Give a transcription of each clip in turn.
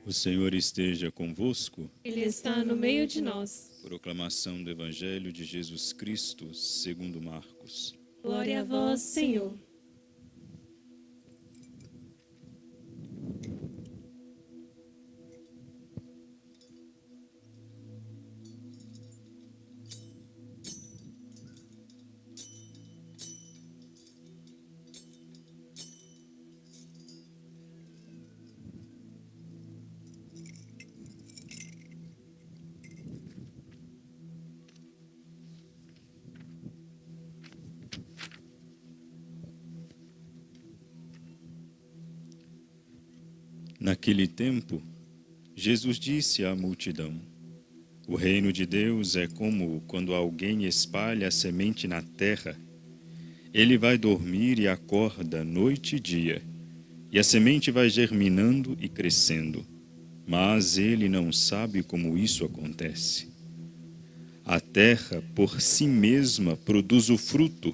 O Senhor esteja convosco. Ele está no meio de nós. Proclamação do Evangelho de Jesus Cristo, segundo Marcos. Glória a vós, Senhor. Naquele tempo, Jesus disse à multidão: O reino de Deus é como quando alguém espalha a semente na terra. Ele vai dormir e acorda noite e dia, e a semente vai germinando e crescendo, mas ele não sabe como isso acontece. A terra, por si mesma, produz o fruto.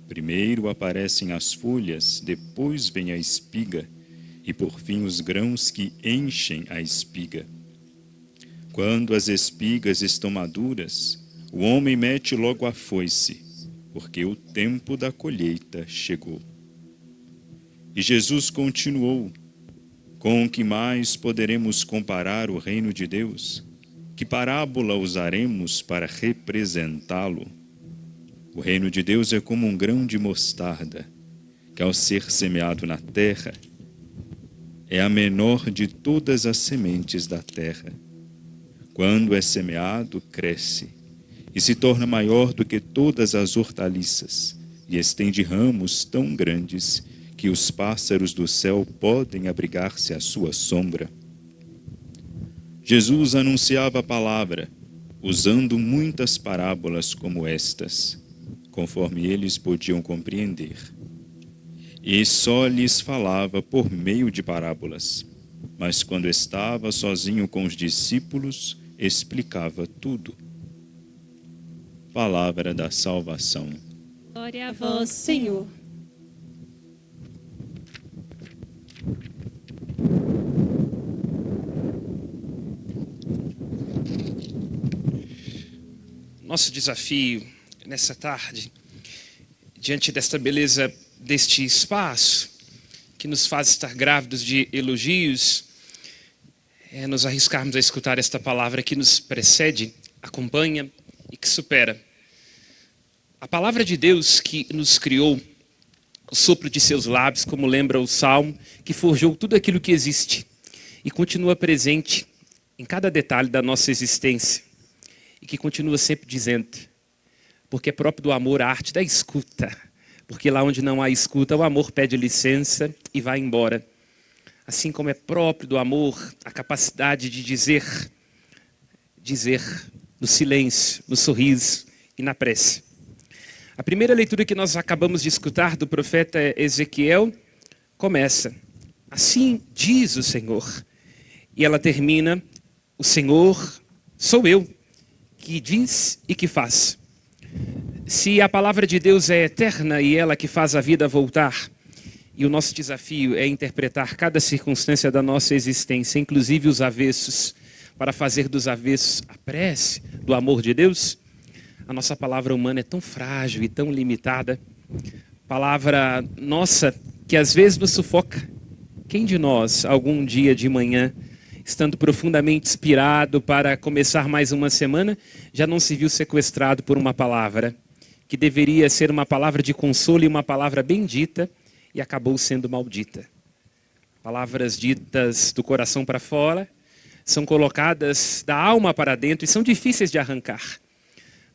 Primeiro aparecem as folhas, depois vem a espiga, e por fim os grãos que enchem a espiga. Quando as espigas estão maduras, o homem mete logo a foice, porque o tempo da colheita chegou. E Jesus continuou: Com que mais poderemos comparar o reino de Deus? Que parábola usaremos para representá-lo? O reino de Deus é como um grão de mostarda, que ao ser semeado na terra, é a menor de todas as sementes da terra. Quando é semeado, cresce, e se torna maior do que todas as hortaliças, e estende ramos tão grandes que os pássaros do céu podem abrigar-se à sua sombra. Jesus anunciava a palavra, usando muitas parábolas como estas, conforme eles podiam compreender. E só lhes falava por meio de parábolas, mas quando estava sozinho com os discípulos, explicava tudo. Palavra da salvação. Glória a vós, Senhor. Nosso desafio nessa tarde, diante desta beleza deste espaço, que nos faz estar grávidos de elogios, é nos arriscarmos a escutar esta palavra que nos precede, acompanha e que supera. A palavra de Deus que nos criou, o sopro de seus lábios, como lembra o Salmo, que forjou tudo aquilo que existe e continua presente em cada detalhe da nossa existência e que continua sempre dizendo, porque é próprio do amor a arte da escuta. Porque lá onde não há escuta, o amor pede licença e vai embora. Assim como é próprio do amor a capacidade de dizer no silêncio, no sorriso e na prece. A primeira leitura que nós acabamos de escutar do profeta Ezequiel começa: Assim diz o Senhor. E ela termina: O Senhor sou eu, que diz e que faz. Se a palavra de Deus é eterna e ela que faz a vida voltar, e o nosso desafio é interpretar cada circunstância da nossa existência, inclusive os avessos, para fazer dos avessos a prece do amor de Deus, a nossa palavra humana é tão frágil e tão limitada, palavra nossa que às vezes nos sufoca. Quem de nós, algum dia de manhã, estando profundamente inspirado para começar mais uma semana, já não se viu sequestrado por uma palavra que deveria ser uma palavra de consolo e uma palavra bendita, e acabou sendo maldita. Palavras ditas do coração para fora, são colocadas da alma para dentro e são difíceis de arrancar.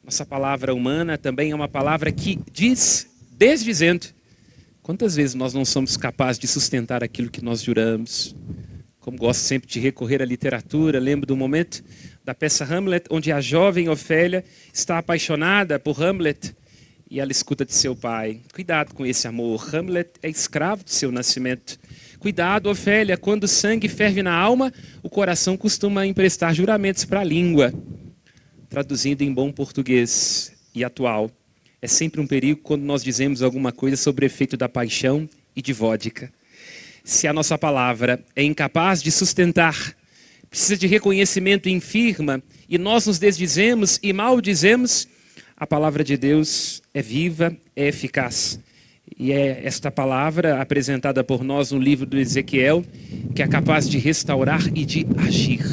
Nossa palavra humana também é uma palavra que diz, desdizendo. Quantas vezes nós não somos capazes de sustentar aquilo que nós juramos? Como gosto sempre de recorrer à literatura, lembro do momento da peça Hamlet, onde a jovem Ofélia está apaixonada por Hamlet, e ela escuta de seu pai: cuidado com esse amor, Hamlet é escravo de seu nascimento. Cuidado, Ofélia, quando o sangue ferve na alma, o coração costuma emprestar juramentos para a língua. Traduzindo em bom português e atual, é sempre um perigo quando nós dizemos alguma coisa sobre o efeito da paixão e de vodka. Se a nossa palavra é incapaz de sustentar precisa de reconhecimento e infirma, e nós nos desdizemos e maldizemos, a palavra de Deus é viva, é eficaz. E é esta palavra apresentada por nós no livro do Ezequiel que é capaz de restaurar e de agir.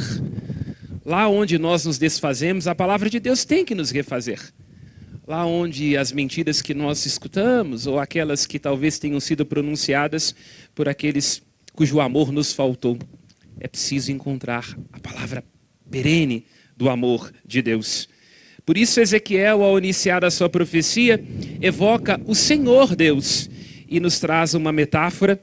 Lá onde nós nos desfazemos, a palavra de Deus tem que nos refazer. Lá onde as mentiras que nós escutamos, ou aquelas que talvez tenham sido pronunciadas por aqueles cujo amor nos faltou, é preciso encontrar a palavra perene do amor de Deus. Por isso Ezequiel, ao iniciar a sua profecia, evoca o Senhor Deus e nos traz uma metáfora,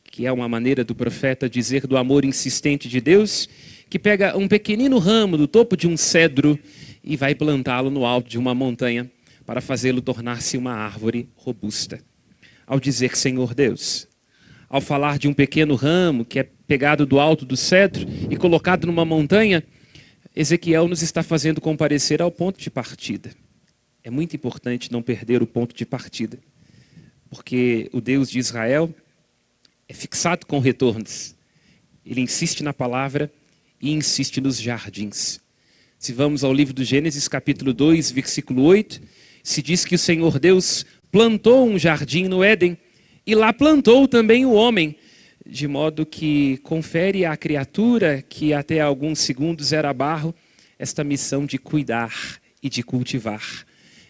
que é uma maneira do profeta dizer do amor insistente de Deus, que pega um pequenino ramo do topo de um cedro e vai plantá-lo no alto de uma montanha para fazê-lo tornar-se uma árvore robusta. Ao dizer Senhor Deus, ao falar de um pequeno ramo que é pegado do alto do cedro e colocado numa montanha, Ezequiel nos está fazendo comparecer ao ponto de partida. É muito importante não perder o ponto de partida, porque o Deus de Israel é fixado com retornos. Ele insiste na palavra e insiste nos jardins. Se vamos ao livro do Gênesis, capítulo 2, versículo 8, se diz que o Senhor Deus plantou um jardim no Éden e lá plantou também o homem, de modo que confere à criatura, que até alguns segundos era barro, esta missão de cuidar e de cultivar.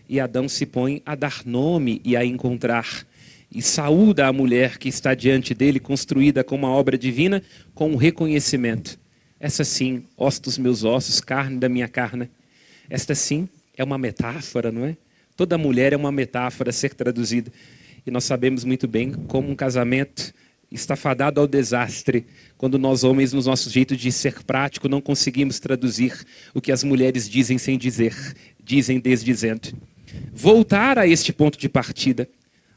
E Adão se põe a dar nome e a encontrar. E saúda a mulher que está diante dele, construída como uma obra divina, com um reconhecimento. Essa sim, osso dos meus ossos, carne da minha carne. Esta sim é uma metáfora, não é? Toda mulher é uma metáfora a ser traduzida. E nós sabemos muito bem como um casamento está fadado ao desastre, quando nós homens, no nosso jeito de ser prático, não conseguimos traduzir o que as mulheres dizem sem dizer, dizem desdizendo. Voltar a este ponto de partida,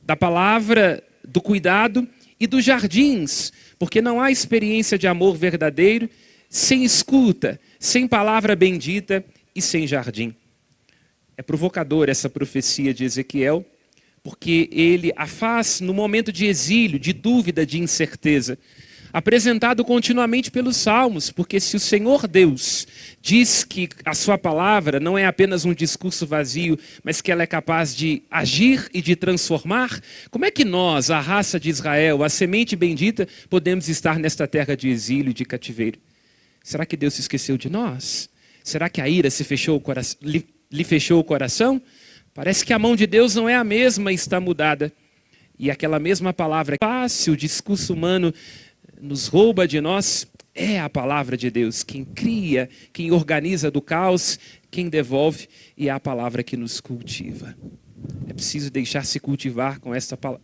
da palavra, do cuidado e dos jardins, porque não há experiência de amor verdadeiro sem escuta, sem palavra bendita e sem jardim. É provocador essa profecia de Ezequiel, porque ele a faz no momento de exílio, de dúvida, de incerteza, apresentado continuamente pelos Salmos, porque se o Senhor Deus diz que a sua palavra não é apenas um discurso vazio, mas que ela é capaz de agir e de transformar, como é que nós, a raça de Israel, a semente bendita, podemos estar nesta terra de exílio e de cativeiro? Será que Deus se esqueceu de nós? Será que a ira se fechou o coração, lhe fechou o coração? Parece que a mão de Deus não é a mesma, está mudada. E aquela mesma palavra fácil, o discurso humano nos rouba de nós, é a palavra de Deus. Quem cria, quem organiza do caos, quem devolve, e é a palavra que nos cultiva. É preciso deixar-se cultivar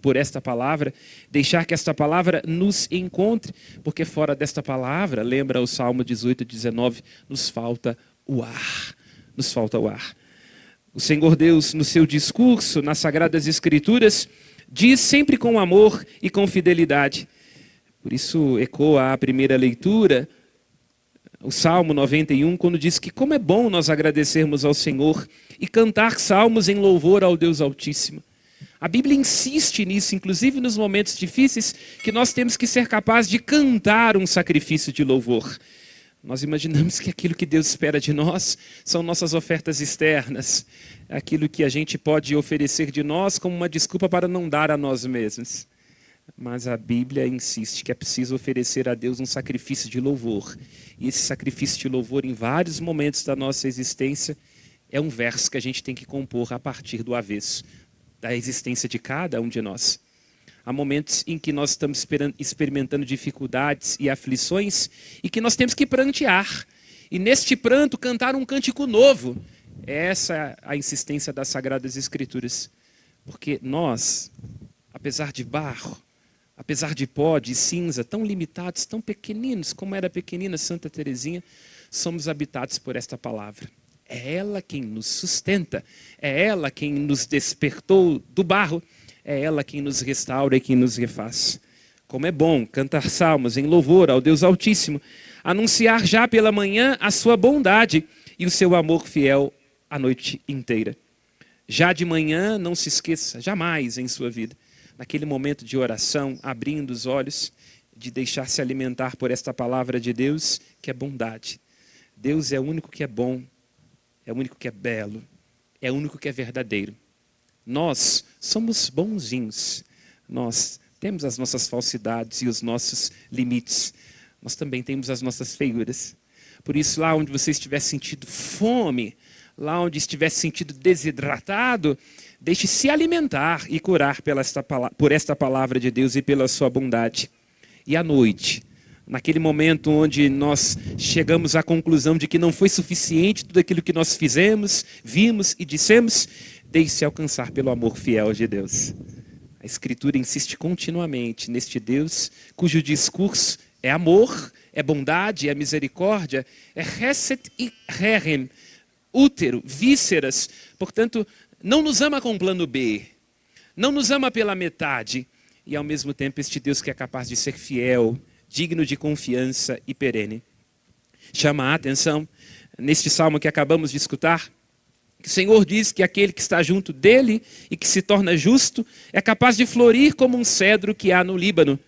por esta palavra, deixar que esta palavra nos encontre, porque fora desta palavra, lembra o Salmo 18, 19, nos falta o ar. Nos falta o ar. O Senhor Deus, no seu discurso, nas Sagradas Escrituras, diz sempre com amor e com fidelidade. Por isso ecoa a primeira leitura, o Salmo 91, quando diz que como é bom nós agradecermos ao Senhor e cantar salmos em louvor ao Deus Altíssimo. A Bíblia insiste nisso, inclusive nos momentos difíceis, que nós temos que ser capazes de cantar um sacrifício de louvor. Nós imaginamos que aquilo que Deus espera de nós são nossas ofertas externas, aquilo que a gente pode oferecer de nós como uma desculpa para não dar a nós mesmos. Mas a Bíblia insiste que é preciso oferecer a Deus um sacrifício de louvor. E esse sacrifício de louvor, em vários momentos da nossa existência, é um verso que a gente tem que compor a partir do avesso, da existência de cada um de nós. Há momentos em que nós estamos experimentando dificuldades e aflições e que nós temos que prantear. E neste pranto cantar um cântico novo. Essa é a insistência das Sagradas Escrituras. Porque nós, apesar de barro, apesar de pó, de cinza, tão limitados, tão pequeninos, como era pequenina Santa Teresinha, somos habitados por esta palavra. É ela quem nos sustenta, é ela quem nos despertou do barro, é ela quem nos restaura e quem nos refaz. Como é bom cantar salmos em louvor ao Deus Altíssimo, anunciar já pela manhã a sua bondade e o seu amor fiel a noite inteira. Já de manhã, não se esqueça, jamais em sua vida, naquele momento de oração, abrindo os olhos, de deixar-se alimentar por esta palavra de Deus, que é bondade. Deus é o único que é bom, é o único que é belo, é o único que é verdadeiro. Nós somos bonzinhos, nós temos as nossas falsidades e os nossos limites, nós também temos as nossas feiuras. Por isso, lá onde você estiver sentindo fome, lá onde estiver sentindo desidratado, deixe se alimentar e curar por esta palavra de Deus e pela sua bondade. E à noite, naquele momento onde nós chegamos à conclusão de que não foi suficiente tudo aquilo que nós fizemos, vimos e dissemos, deixe-se alcançar pelo amor fiel de Deus. A Escritura insiste continuamente neste Deus cujo discurso é amor, é bondade, é misericórdia, é Hesed e Herem, útero, vísceras. Portanto, não nos ama com plano B, não nos ama pela metade. E ao mesmo tempo este Deus que é capaz de ser fiel, digno de confiança e perene. Chama a atenção, neste salmo que acabamos de escutar, que o Senhor diz que aquele que está junto dele e que se torna justo é capaz de florir como um cedro que há no Líbano.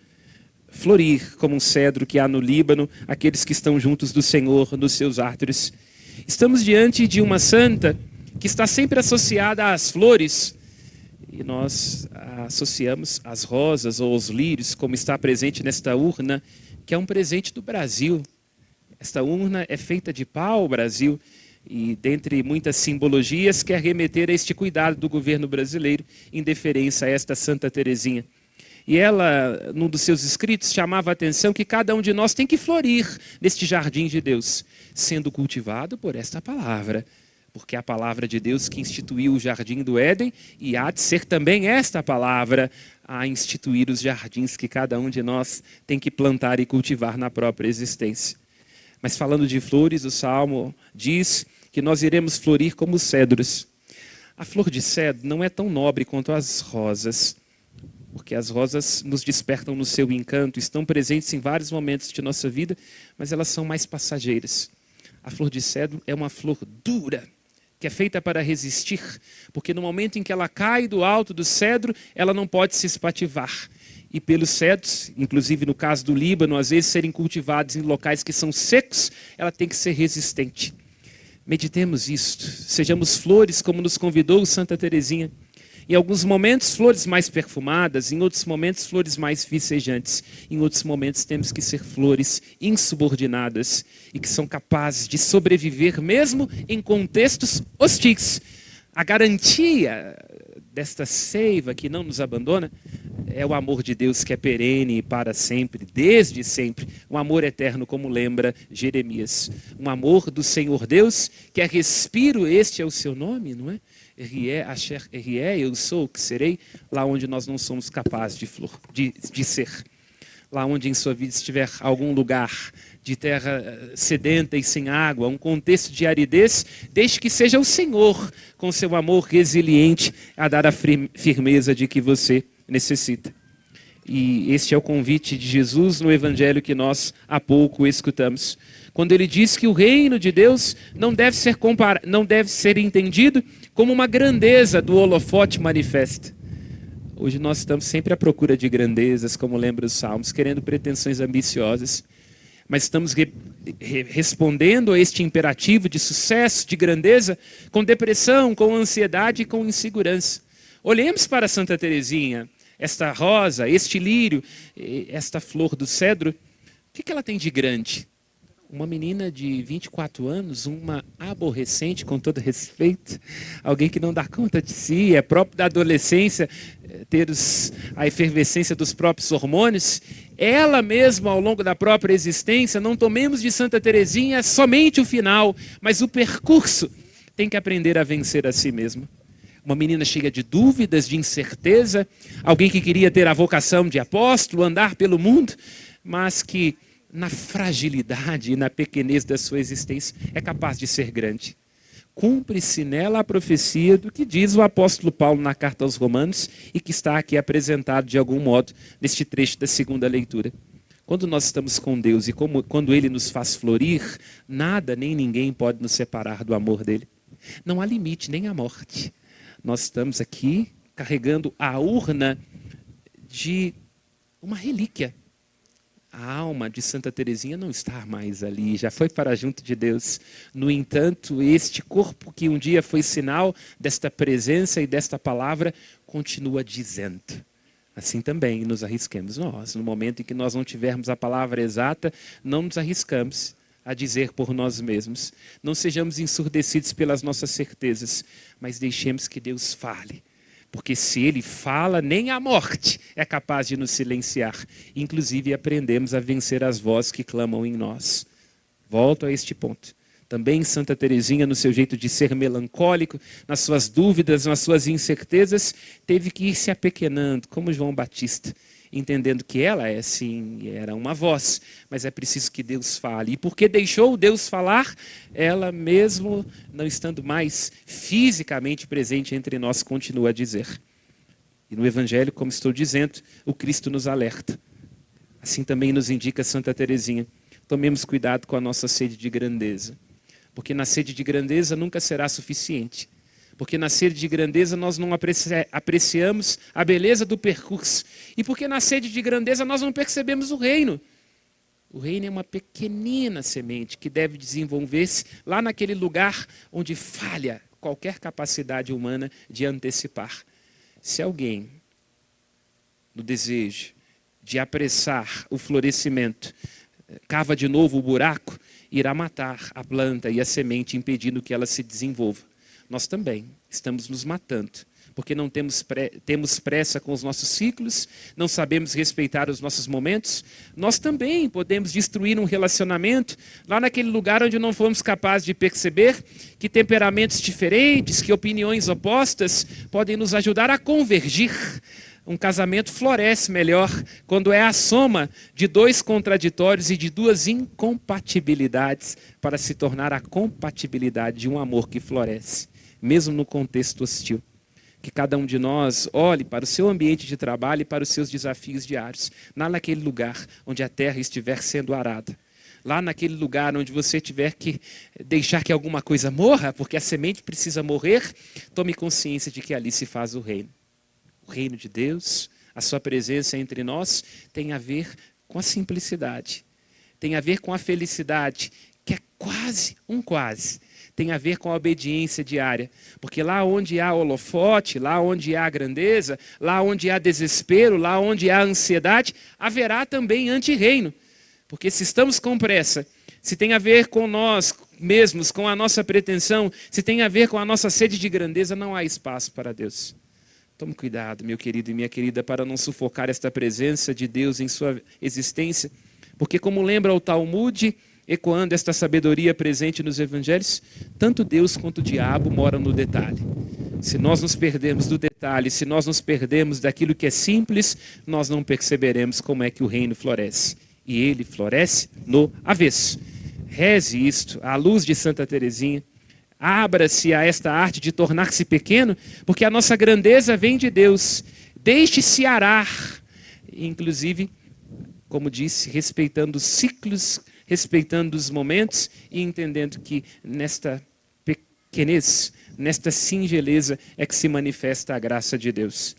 Florir como um cedro que há no Líbano, aqueles que estão juntos do Senhor nos seus árvores. Estamos diante de uma santa que está sempre associada às flores, e nós associamos as rosas ou os lírios, como está presente nesta urna, que é um presente do Brasil. Esta urna é feita de pau-brasil, e dentre muitas simbologias quer remeter a este cuidado do governo brasileiro em deferência a esta Santa Teresinha. E ela, num dos seus escritos, chamava a atenção que cada um de nós tem que florir neste jardim de Deus, sendo cultivado por esta palavra. Porque é a palavra de Deus que instituiu o jardim do Éden, e há de ser também esta palavra a instituir os jardins que cada um de nós tem que plantar e cultivar na própria existência. Mas falando de flores, o Salmo diz que nós iremos florir como cedros. A flor de cedro não é tão nobre quanto as rosas, porque as rosas nos despertam no seu encanto, estão presentes em vários momentos de nossa vida, mas elas são mais passageiras. A flor de cedro é uma flor dura, que é feita para resistir, porque no momento em que ela cai do alto do cedro, ela não pode se espativar. E pelos cedros, inclusive no caso do Líbano, às vezes serem cultivados em locais que são secos, ela tem que ser resistente. Meditemos isto, sejamos flores como nos convidou Santa Teresinha. Em alguns momentos, flores mais perfumadas, em outros momentos, flores mais vicejantes. Em outros momentos, temos que ser flores insubordinadas e que são capazes de sobreviver mesmo em contextos hostis. A garantia desta seiva que não nos abandona é o amor de Deus que é perene para sempre, desde sempre. Um amor eterno, como lembra Jeremias. Um amor do Senhor Deus, que é respiro, este é o seu nome, não é? Rie, Asher, Rie, eu sou o que serei, lá onde nós não somos capazes de ser. Lá onde em sua vida estiver algum lugar de terra sedenta e sem água, um contexto de aridez, deixe que seja o Senhor, com seu amor resiliente, a dar a firmeza de que você necessita. E este é o convite de Jesus no evangelho que nós há pouco escutamos. Quando ele diz que o reino de Deus não deve ser entendido como uma grandeza do holofote manifesta. Hoje nós estamos sempre à procura de grandezas, como lembra os Salmos, querendo pretensões ambiciosas. Mas estamos respondendo a este imperativo de sucesso, de grandeza, com depressão, com ansiedade e com insegurança. Olhemos para Santa Teresinha, esta rosa, este lírio, esta flor do cedro. O que ela tem de grande? Uma menina de 24 anos, uma aborrecente, com todo respeito, alguém que não dá conta de si, é próprio da adolescência ter a efervescência dos próprios hormônios. Ela mesma, ao longo da própria existência, não tomemos de Santa Teresinha somente o final, mas o percurso. Tem que aprender a vencer a si mesma. Uma menina cheia de dúvidas, de incerteza, alguém que queria ter a vocação de apóstolo, andar pelo mundo, mas que na fragilidade e na pequenez da sua existência é capaz de ser grande. Cumpre-se nela a profecia do que diz o apóstolo Paulo na carta aos Romanos e que está aqui apresentado de algum modo neste trecho da segunda leitura. Quando nós estamos com Deus e quando Ele nos faz florir, nada nem ninguém pode nos separar do amor dEle. Não há limite, nem a morte. Nós estamos aqui carregando a urna de uma relíquia. A alma de Santa Teresinha não está mais ali, já foi para junto de Deus. No entanto, este corpo que um dia foi sinal desta presença e desta palavra, continua dizendo. Assim também nos arrisquemos nós. No momento em que nós não tivermos a palavra exata, não nos arriscamos a dizer por nós mesmos. Não sejamos ensurdecidos pelas nossas certezas, mas deixemos que Deus fale. Porque se Ele fala, nem a morte é capaz de nos silenciar. Inclusive, aprendemos a vencer as vozes que clamam em nós. Volto a este ponto. Também Santa Teresinha, no seu jeito de ser melancólico, nas suas dúvidas, nas suas incertezas, teve que ir se apequenando, como João Batista, entendendo que ela é, sim, era uma voz, mas é preciso que Deus fale. E porque deixou Deus falar, ela mesmo não estando mais fisicamente presente entre nós, continua a dizer. E no Evangelho, como estou dizendo, o Cristo nos alerta. Assim também nos indica Santa Teresinha. Tomemos cuidado com a nossa sede de grandeza. Porque na sede de grandeza nunca será suficiente. Porque na sede de grandeza nós não apreciamos a beleza do percurso. E porque na sede de grandeza nós não percebemos o reino. O reino é uma pequenina semente que deve desenvolver-se lá naquele lugar onde falha qualquer capacidade humana de antecipar. Se alguém, no desejo de apressar o florescimento, cava de novo o buraco, irá matar a planta e a semente, impedindo que ela se desenvolva. Nós também estamos nos matando, porque não temos pressa com os nossos ciclos, não sabemos respeitar os nossos momentos. Nós também podemos destruir um relacionamento lá naquele lugar onde não fomos capazes de perceber que temperamentos diferentes, que opiniões opostas podem nos ajudar a convergir. Um casamento floresce melhor quando é a soma de dois contraditórios e de duas incompatibilidades para se tornar a compatibilidade de um amor que floresce, mesmo no contexto hostil. Que cada um de nós olhe para o seu ambiente de trabalho e para os seus desafios diários, lá naquele lugar onde a terra estiver sendo arada. Lá naquele lugar onde você tiver que deixar que alguma coisa morra, porque a semente precisa morrer, tome consciência de que ali se faz o reino. O reino de Deus, a sua presença entre nós, tem a ver com a simplicidade. Tem a ver com a felicidade, que é quase, tem a ver com a obediência diária. Porque lá onde há holofote, lá onde há grandeza, lá onde há desespero, lá onde há ansiedade, haverá também antirreino. Porque se estamos com pressa, se tem a ver com nós mesmos, com a nossa pretensão, se tem a ver com a nossa sede de grandeza, não há espaço para Deus. Tome cuidado, meu querido e minha querida, para não sufocar esta presença de Deus em sua existência. Porque como lembra o Talmud, ecoando esta sabedoria presente nos evangelhos, tanto Deus quanto o diabo moram no detalhe. Se nós nos perdermos do detalhe, se nós nos perdermos daquilo que é simples, nós não perceberemos como é que o reino floresce. E ele floresce no avesso. Reze isto à luz de Santa Teresinha. Abra-se a esta arte de tornar-se pequeno, porque a nossa grandeza vem de Deus. Deixe-se arar. Inclusive, como disse, respeitando os ciclos, respeitando os momentos e entendendo que nesta pequenez, nesta singeleza é que se manifesta a graça de Deus.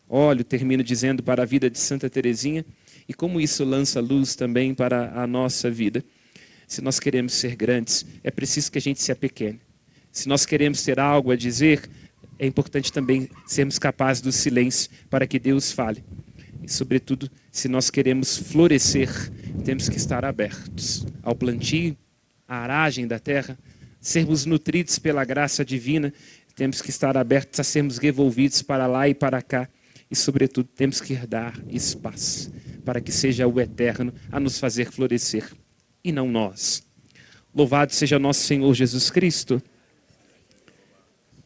Olha, termino dizendo para a vida de Santa Teresinha e como isso lança luz também para a nossa vida. Se nós queremos ser grandes, é preciso que a gente se apequene. Se nós queremos ter algo a dizer, é importante também sermos capazes do silêncio para que Deus fale. E, sobretudo, se nós queremos florescer, temos que estar abertos ao plantio, à aragem da terra, sermos nutridos pela graça divina, temos que estar abertos a sermos revolvidos para lá e para cá. E, sobretudo, temos que dar espaço para que seja o eterno a nos fazer florescer, e não nós. Louvado seja nosso Senhor Jesus Cristo.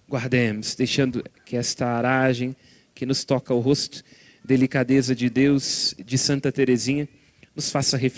Guardemos, deixando que esta aragem que nos toca o rosto, delicadeza de Deus, de Santa Teresinha, nos faça refletir.